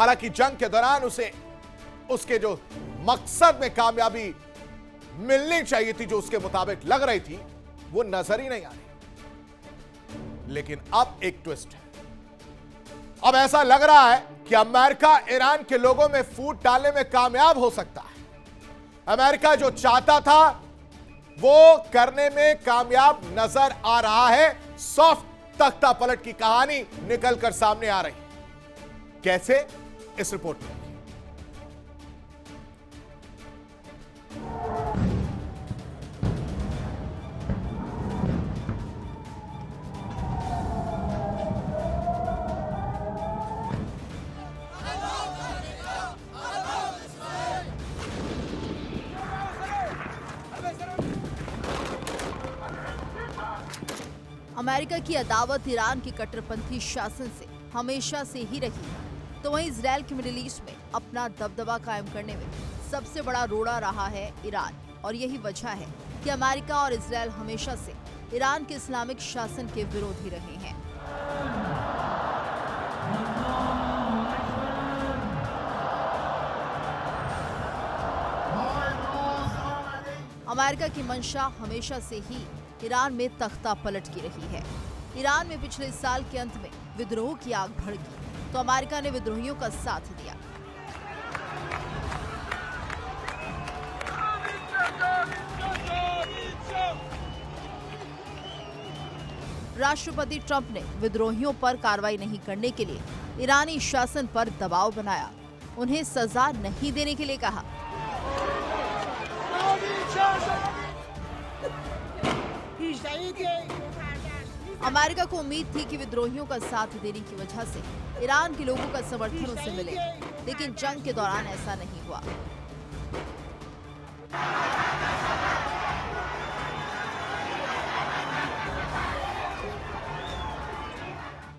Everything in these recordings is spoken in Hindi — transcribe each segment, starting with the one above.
हालांकि जंग के दौरान उसे उसके जो मकसद में कामयाबी मिलनी चाहिए थी, जो उसके मुताबिक लग रही थी, वो नजर ही नहीं आ रही। लेकिन अब एक ट्विस्ट है। अब ऐसा लग रहा है कि अमेरिका ईरान के लोगों में फूट डालने में कामयाब हो सकता है। अमेरिका जो चाहता था वो करने में कामयाब नजर आ रहा है। सॉफ्ट तख्ता पलट की कहानी निकलकर सामने आ रही है। कैसे? इस रिपोर्ट में अमेरिका की अदावत ईरान के कट्टरपंथी शासन से हमेशा से ही रही है, तो वहीं इजरायल के मिडिल ईस्ट में अपना दबदबा कायम करने में सबसे बड़ा रोड़ा रहा है ईरान। और यही वजह है कि अमेरिका और इजरायल हमेशा से ईरान के इस्लामिक शासन के विरोधी रहे हैं। अमेरिका की मंशा हमेशा से ही ईरान में तख्ता पलट की रही है। ईरान में पिछले साल के अंत में विद्रोह की आग भड़की तो अमेरिका ने विद्रोहियों का साथ दिया। राष्ट्रपति ट्रंप ने विद्रोहियों पर कार्रवाई नहीं करने के लिए ईरानी शासन पर दबाव बनाया, उन्हें सजा नहीं देने के लिए कहा। अमेरिका को उम्मीद थी कि विद्रोहियों का साथ देने की वजह से ईरान के लोगों का समर्थन उसे मिलेगा, लेकिन जंग के दौरान ऐसा नहीं हुआ।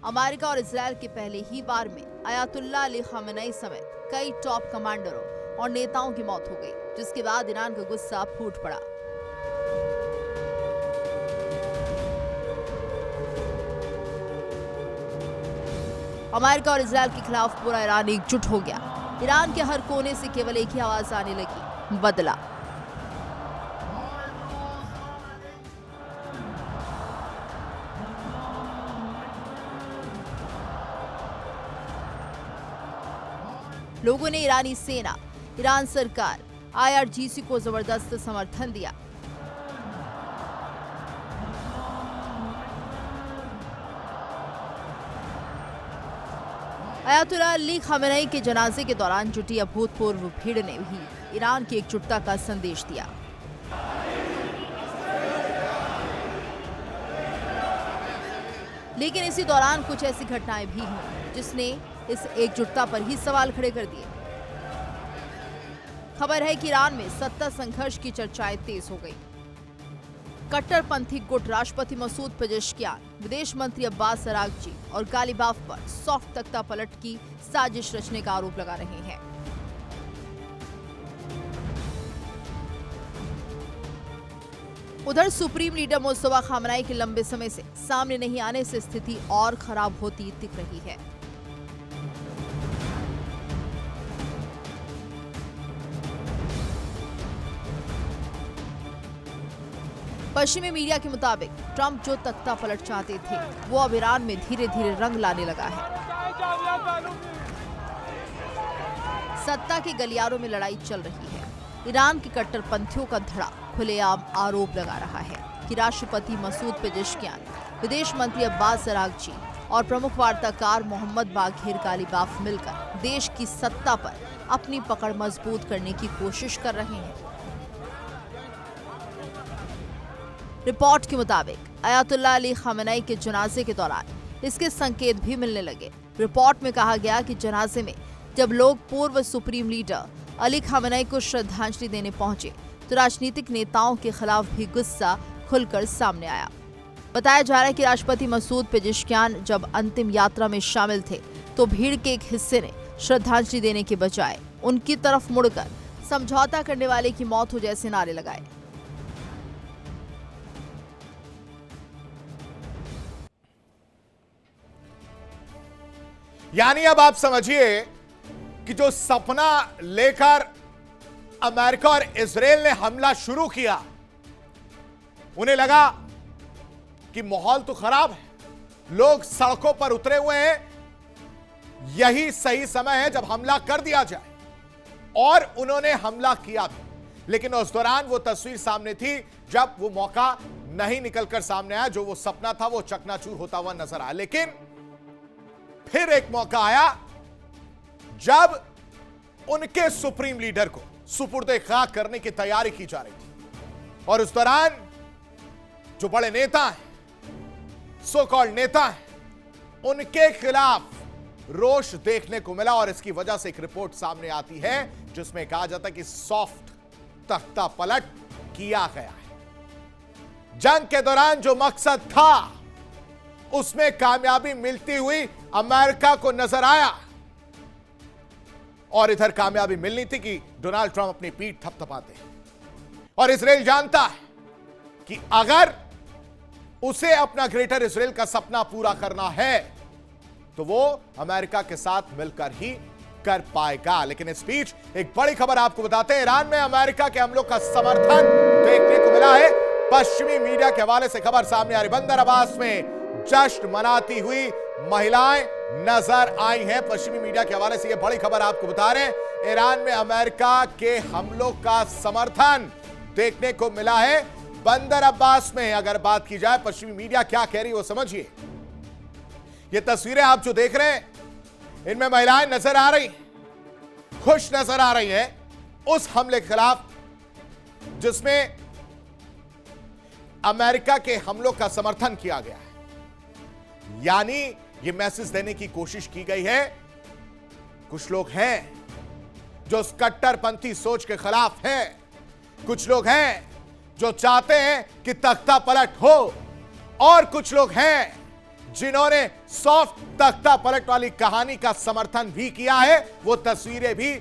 अमेरिका और इजरायल के पहले ही बार में अयातुल्लाह अली खामेनेई समेत कई टॉप कमांडरों और नेताओं की मौत हो गई, जिसके बाद ईरान का गुस्सा फूट पड़ा। अमेरिका और इजरायल के खिलाफ पूरा ईरान एकजुट हो गया। ईरान के हर कोने से केवल एक ही आवाज आने लगी, बदला। लोगों ने ईरानी सेना, ईरान सरकार, IRGC को जबरदस्त समर्थन दिया। अयातुल्लाह अली खामेनेई के जनाजे के दौरान जुटी अभूतपूर्व भीड़ ने भी ईरान की एकजुटता का संदेश दिया। लेकिन इसी दौरान कुछ ऐसी घटनाएं भी हुई जिसने इस एकजुटता पर ही सवाल खड़े कर दिए। खबर है कि ईरान में सत्ता संघर्ष की चर्चाएं तेज हो गई। कट्टरपंथी गुट राष्ट्रपति मसूद पेजेश्कियान, विदेश मंत्री अब्बास अरागची और गालिबाफ पर सॉफ्ट तख्ता पलट की साजिश रचने का आरोप लगा रहे हैं। उधर सुप्रीम लीडर मुस्तफा खामेनेई के लंबे समय से सामने नहीं आने से स्थिति और खराब होती दिख रही है। पश्चिमी मीडिया के मुताबिक ट्रंप जो तख्ता पलट चाहते थे वो अब ईरान में धीरे धीरे रंग लाने लगा है। सत्ता के गलियारों में लड़ाई चल रही है। ईरान के कट्टरपंथियों का धड़ा खुलेआम आरोप लगा रहा है कि राष्ट्रपति मसूद पेजेश्कियान, विदेश मंत्री अब्बास अरागची और प्रमुख वार्ताकार मोहम्मद बाघेर गालिबाफ मिलकर देश की सत्ता पर अपनी पकड़ मजबूत करने की कोशिश कर रहे हैं। रिपोर्ट के मुताबिक अयातुल्लाह अली खामेनेई के जनाजे के दौरान इसके संकेत भी मिलने लगे। रिपोर्ट में कहा गया कि जनाजे में जब लोग पूर्व सुप्रीम लीडर अली खामेनेई को श्रद्धांजलि देने पहुंचे तो राजनीतिक नेताओं के खिलाफ भी गुस्सा खुलकर सामने आया। बताया जा रहा है कि राष्ट्रपति मसूद पेजेश्कियान जब अंतिम यात्रा में शामिल थे तो भीड़ के एक हिस्से ने श्रद्धांजलि देने के बजाय उनकी तरफ मुड़कर समझौता करने वाले की मौत हो जैसे नारे लगाए। यानी अब आप समझिए कि जो सपना लेकर अमेरिका और इजराइल ने हमला शुरू किया, उन्हें लगा कि माहौल तो खराब है, लोग सड़कों पर उतरे हुए हैं, यही सही समय है जब हमला कर दिया जाए, और उन्होंने हमला किया भी। लेकिन उस दौरान वो तस्वीर सामने थी जब वो मौका नहीं निकलकर सामने आया, जो वो सपना था वो चकनाचूर होता हुआ नजर आया। लेकिन फिर एक मौका आया जब उनके सुप्रीम लीडर को सुपुर्दे खाक करने की तैयारी की जा रही थी, और उस दौरान जो बड़े नेता हैं, सो कॉल्ड नेता हैं, उनके खिलाफ रोष देखने को मिला। और इसकी वजह से एक रिपोर्ट सामने आती है जिसमें कहा जाता है कि सॉफ्ट तख्ता पलट किया गया है। जंग के दौरान जो मकसद था उसमें कामयाबी मिलती हुई अमेरिका को नजर आया, और इधर कामयाबी मिलनी थी कि डोनाल्ड ट्रंप अपनी पीठ थपथपाते हैं। और इजराइल जानता है कि अगर उसे अपना ग्रेटर इजराइल का सपना पूरा करना है तो वो अमेरिका के साथ मिलकर ही कर पाएगा। लेकिन इस बीच एक बड़ी खबर आपको बताते हैं, ईरान में अमेरिका के हमलों का समर्थन देखने को मिला है। पश्चिमी मीडिया के हवाले से खबर सामने आ रही, बंदर अब्बास में जश्न मनाती हुई महिलाएं नजर आई हैं। पश्चिमी मीडिया के हवाले से यह बड़ी खबर आपको बता रहे हैं, ईरान में अमेरिका के हमलों का समर्थन देखने को मिला है। बंदर अब्बास में अगर बात की जाए, पश्चिमी मीडिया क्या कह रही है वो समझिए। ये तस्वीरें आप जो देख रहे हैं, इनमें महिलाएं नजर आ रही, खुश नजर आ रही हैं उस हमले के खिलाफ जिसमें अमेरिका के हमलों का समर्थन किया गया है। यानी यह मैसेज देने की कोशिश की गई है, कुछ लोग हैं जो उस कट्टरपंथी सोच के खिलाफ हैं, कुछ लोग हैं जो चाहते हैं कि तख्ता पलट हो, और कुछ लोग हैं जिन्होंने सॉफ्ट तख्ता पलट वाली कहानी का समर्थन भी किया है। वो तस्वीरें भी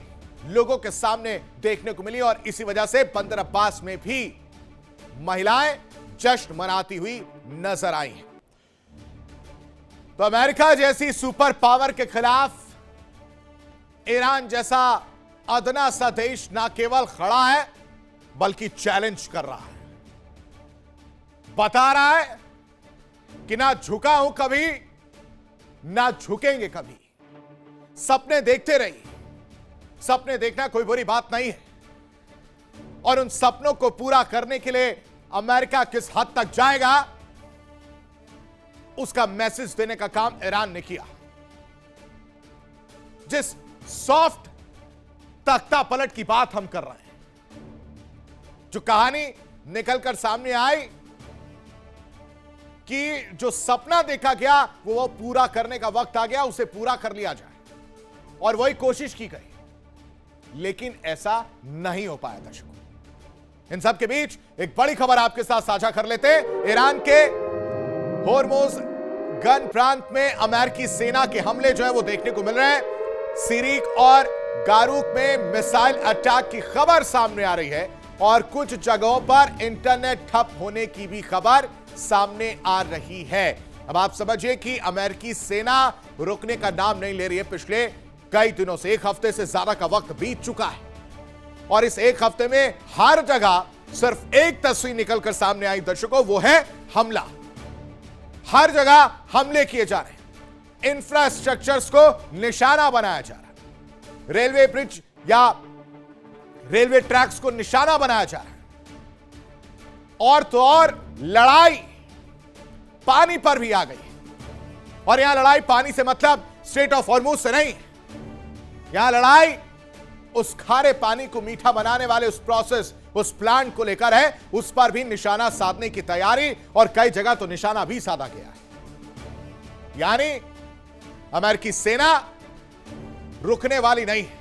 लोगों के सामने देखने को मिली, और इसी वजह से बंदर अब्बास में भी महिलाएं जश्न मनाती हुई नजर आई हैं। तो अमेरिका जैसी सुपर पावर के खिलाफ ईरान जैसा अदना सा देश ना केवल खड़ा है बल्कि चैलेंज कर रहा है, बता रहा है कि ना झुका हूं कभी, ना झुकेंगे कभी। सपने देखते रहिए, सपने देखना कोई बुरी बात नहीं है, और उन सपनों को पूरा करने के लिए अमेरिका किस हद तक जाएगा उसका मैसेज देने का काम ईरान ने किया। जिस सॉफ्ट तख्ता पलट की बात हम कर रहे हैं, जो कहानी निकलकर सामने आई कि जो सपना देखा गया वो पूरा करने का वक्त आ गया, उसे पूरा कर लिया जाए, और वही कोशिश की गई, लेकिन ऐसा नहीं हो पाया। दर्शकों, इन सब के बीच एक बड़ी खबर आपके साथ साझा कर लेते हैं। ईरान के होर्मुज गन प्रांत में अमेरिकी सेना के हमले जो है वो देखने को मिल रहे हैं। सिरीक और गारूक में मिसाइल अटैक की खबर सामने आ रही है, और कुछ जगहों पर इंटरनेट ठप होने की भी खबर सामने आ रही है। अब आप समझिए कि अमेरिकी सेना रुकने का नाम नहीं ले रही है। पिछले कई दिनों से, एक हफ्ते से ज्यादा का वक्त बीत चुका है, और इस एक हफ्ते में हर जगह सिर्फ एक तस्वीर निकलकर सामने आई दर्शकों, वो है हमला। हर जगह हमले किए जा रहे हैं, इंफ्रास्ट्रक्चर्स को निशाना बनाया जा रहा है, रेलवे ब्रिज या रेलवे ट्रैक्स को निशाना बनाया जा रहा है, और तो और लड़ाई पानी पर भी आ गई। और यहां लड़ाई पानी से मतलब स्ट्रेट ऑफ हॉर्मुज से नहीं, यहां लड़ाई उस खारे पानी को मीठा बनाने वाले उस प्रोसेस, उस प्लांट को लेकर है। उस पर भी निशाना साधने की तैयारी, और कई जगह तो निशाना भी साधा गया है। यानी अमेरिकी सेना रुकने वाली नहीं है।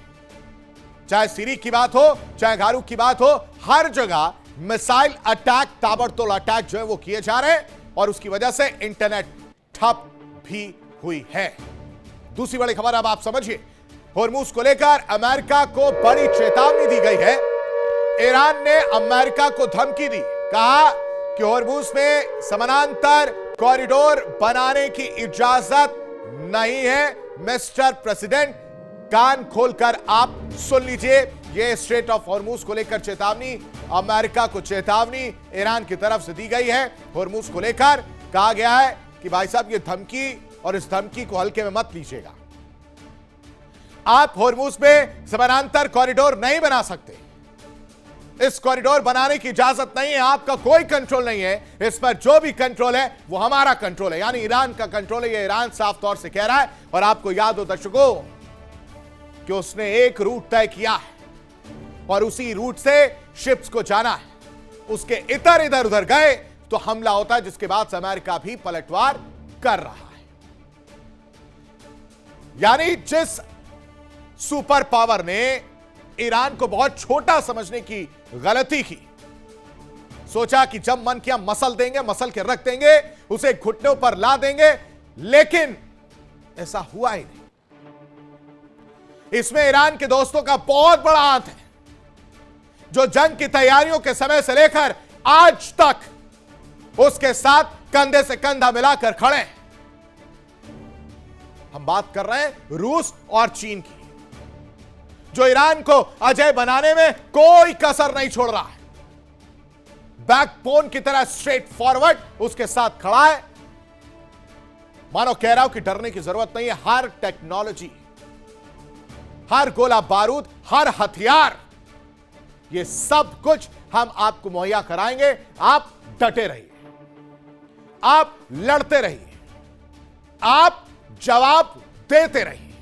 चाहे सिरीक की बात हो, चाहे गारूक की बात हो, हर जगह मिसाइल अटैक, ताबड़तोड़ अटैक जो है वो किए जा रहे हैं, और उसकी वजह से इंटरनेट ठप भी हुई है। दूसरी बड़ी खबर अब आप समझिए, होर्मुज को लेकर अमेरिका को बड़ी चेतावनी दी गई है। ईरान ने अमेरिका को धमकी दी, कहा कि होर्मुज में समानांतर कॉरिडोर बनाने की इजाजत नहीं है। मिस्टर प्रेसिडेंट, कान खोलकर आप सुन लीजिए। यह स्ट्रेट ऑफ हॉर्मूज को लेकर चेतावनी, अमेरिका को चेतावनी ईरान की तरफ से दी गई है। हॉर्मूज को लेकर कहा गया है कि भाई साहब ये धमकी, और इस धमकी को हल्के में मत लीजिएगा। आप हॉर्मूज में समानांतर कॉरिडोर नहीं बना सकते। इस कॉरिडोर बनाने की इजाजत नहीं है, आपका कोई कंट्रोल नहीं है। इस पर जो भी कंट्रोल है वो हमारा कंट्रोल है, यानी ईरान का कंट्रोल है। ये ईरान साफ तौर से कह रहा है। और आपको याद हो दर्शकों कि उसने एक रूट तय किया है और उसी रूट से शिप्स को जाना है। उसके इधर उधर गए तो हमला होता है, जिसके बाद अमेरिका भी पलटवार कर रहा है। यानी जिस सुपर पावर ने ईरान को बहुत छोटा समझने की गलती की, सोचा कि जब मन किया मसल देंगे, मसल के रख देंगे, उसे घुटनों पर ला देंगे, लेकिन ऐसा हुआ ही नहीं। इसमें ईरान के दोस्तों का बहुत बड़ा हाथ है, जो जंग की तैयारियों के समय से लेकर आज तक उसके साथ कंधे से कंधा मिलाकर खड़े हैं। हम बात कर रहे हैं रूस और चीन की, जो ईरान को अजय बनाने में कोई कसर नहीं छोड़ रहा है। बैकबोन की तरह स्ट्रेट फॉरवर्ड उसके साथ खड़ा है। मानो कह रहा हूं कि डरने की जरूरत नहीं है। हर टेक्नोलॉजी, हर गोला बारूद, हर हथियार, ये सब कुछ हम आपको मुहैया कराएंगे। आप डटे रहिए, आप लड़ते रहिए, आप जवाब देते रहिए।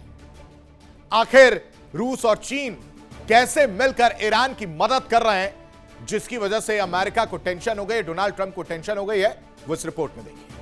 आखिर रूस और चीन कैसे मिलकर ईरान की मदद कर रहे हैं, जिसकी वजह से अमेरिका को टेंशन हो गई, डोनाल्ड ट्रंप को टेंशन हो गई है, वो इस रिपोर्ट में देखिए।